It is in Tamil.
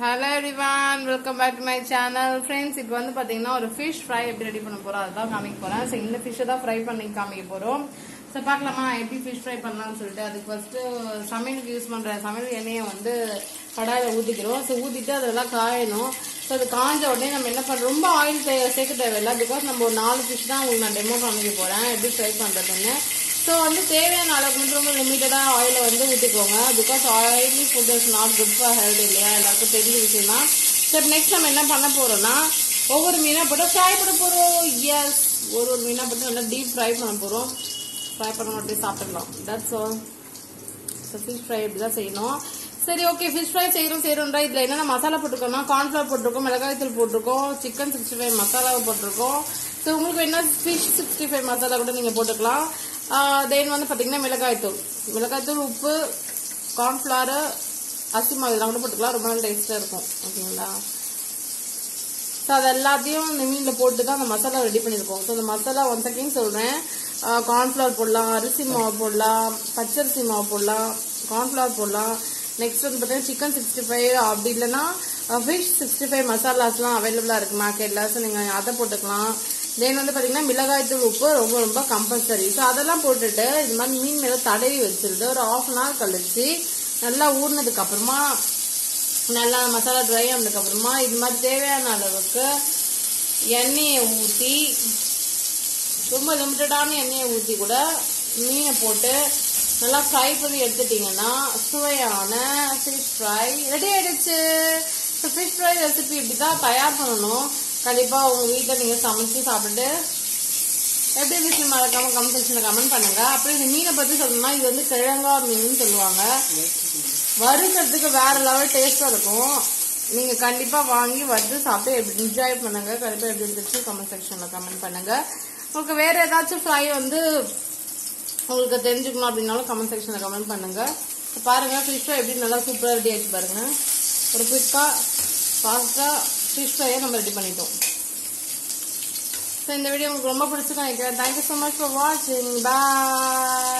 Hello everyone, welcome back to my channel. Friends, இப்போ வந்து பார்த்தீங்கன்னா ஒரு ஃபிஷ் ஃப்ரை எப்படி ரெடி பண்ண போகிறோம் அதுதான் காமிக்க போகிறேன். ஸோ இந்த ஃபிஷ்ஷை தான் ஃப்ரை பண்ணி காமிக்க போகிறோம். ஸோ பார்க்கலாமா எப்படி ஃபிஷ் ஃப்ரை பண்ணலாம்னு சொல்லிட்டு. அதுக்கு ஃபஸ்ட்டு சமையலுக்கு யூஸ் பண்ணுற சமையல் எண்ணெயை வந்து கடாயில் ஊற்றிக்கிறோம். ஸோ ஊற்றிட்டு அதெல்லாம் காயணும். ஸோ அது காஞ்ச உடனே நம்ம என்ன பண்ணுறோம், ரொம்ப ஆயில் சேர்க்க தேவையில்லை. பிகாஸ் நம்ம ஒரு 4 ஃபிஷ் தான் உங்களுக்கு நான் டெமோ காமிக்க போகிறேன் எப்படி ஃப்ரை பண்ணுறதுன்னு. ஸோ வந்து தேவையான அளவுக்கு மட்டும் ரொம்ப லிமிட்டடாக ஆயிலை வந்து ஊற்றிக்கோங்க. Because oily food is not good for health இல்லையா, எல்லாருக்கும் தெரிஞ்ச விஷயம் தான். ஸோ நெக்ஸ்ட் நம்ம என்ன பண்ண போகிறோம்னா, ஒவ்வொரு மீனாக போட்டு ஃப்ரை பண்ண போகிறோம். எஸ், ஒரு மீனாக போட்டு நல்லா டீப் ஃப்ரை பண்ண போகிறோம். ஃப்ரை பண்ண அப்படியே சாப்பிடலாம். That's all. So fish fry இப்படி தான் செய்யணும். சரி, ஓகே. ஃபிஷ் ஃப்ரை செய்கிறோம்ன்றா இதில் என்னென்ன மசாலா போட்டிருக்கோம்னா, கார்ன்ஃப்ளவர் போட்டிருக்கோம், மிளகாய் தூள் போட்டிருக்கோம், சிக்கன் 65 மசாலாவை போட்டிருக்கோம். ஸோ உங்களுக்கு என்ன ஃபிஷ் 65 மசாலா கூட நீங்கள் போட்டுக்கலாம். தென் வந்து பார்த்தீங்கன்னா மிளகாய்த்தூள், உப்பு, கார்ன்ஃப்ளவர், அரிசி மாவு இதெல்லாம் கூட போட்டுக்கலாம். ரொம்ப நாள் டேஸ்ட்டாக இருக்கும். ஓகேங்களா? ஸோ அது எல்லாத்தையும் இந்த மீனில் போட்டு தான் அந்த மசாலா ரெடி பண்ணியிருக்கோம். ஸோ அந்த மசாலா ஒன் செகண்ட் சொல்கிறேன். கார்ன்ஃப்ளவர் போடலாம், அரிசி மாவு போடலாம், பச்சரிசி மாவு போடலாம், கார்ன்ஃப்ளவர் போடலாம். நெக்ஸ்ட் வந்து பார்த்தீங்கன்னா சிக்கன் 65, அப்படி இல்லைன்னா ஃபிஷ் 65 மசாலாஸ்லாம் அவைலபிளாக இருக்குது மார்க்கெட்டில். ஸோ நீங்கள் அதை போட்டுக்கலாம். தென் வந்து பார்த்தீங்கன்னா மிளகாய்த்தூள், உப்பு ரொம்ப ரொம்ப கம்பல்சரி. ஸோ அதெல்லாம் போட்டுட்டு இது மாதிரி மீன் மேலே தடவி வச்சுருது ஒரு 1/2 hour கழிச்சு நல்லா ஊறினதுக்கு அப்புறமா, நல்லா மசாலா ட்ரை ஆனதுக்கப்புறமா இது மாதிரி தேவையான அளவுக்கு எண்ணெயை ஊற்றி, ரொம்ப லிமிட்டடான எண்ணெயை ஊற்றி கூட மீனை போட்டு நல்லா ஃப்ரை பண்ணி எடுத்துட்டிங்கன்னா சுவையான ஃபிஷ் ஃப்ரை ரெடி ஆகிடுச்சு. ஸோ ஃபிஷ் ஃப்ரை ரெசிபி இப்படி தான் தயார் பண்ணணும். கண்டிப்பாக உங்கள் வீட்டில் நீங்கள் சமைச்சு சாப்பிட்டு எப்படி இருந்துச்சு மறக்காமல் கமெண்ட் செக்ஷனில் கமெண்ட் பண்ணுங்கள். அப்புறம் இந்த மீனை பற்றி சொல்லணும்னா, இது வந்து கிழங்கா மீன் சொல்லுவாங்க. வறுக்கிறதுக்கு வேறு லெவல் டேஸ்ட்டாக இருக்கும். நீங்கள் கண்டிப்பாக வாங்கி வறுத்து சாப்பிட்டு எப்படி என்ஜாய் பண்ணுங்கள். கண்டிப்பாக எப்படி இருந்துச்சு கமெண்ட் செக்ஷனில் கமெண்ட் பண்ணுங்கள். உங்களுக்கு வேறு ஏதாச்சும் ஃப்ரை வந்து உங்களுக்கு தெரிஞ்சுக்கணும் அப்படின்னாலும் கமெண்ட் செக்ஷனில் கமெண்ட் பண்ணுங்கள். பாருங்கள் ஃபிஷ் ஃப்ரை எப்படி நல்லா சூப்பராக ரெடி ஆகிடுச்சு பாருங்கள். ஒரு குயிக்காக ஃபாஸ்ட்டாக ஃபிஷ் ஃப்ரையை நம்ம ரெடி பண்ணிட்டோம். ஸோ இந்த வீடியோ உங்களுக்கு ரொம்ப பிடிச்சிருக்கோம் நினைக்கிறேன். தேங்க்யூ ஸோ மச் ஃபார் வாட்சிங். பாய்.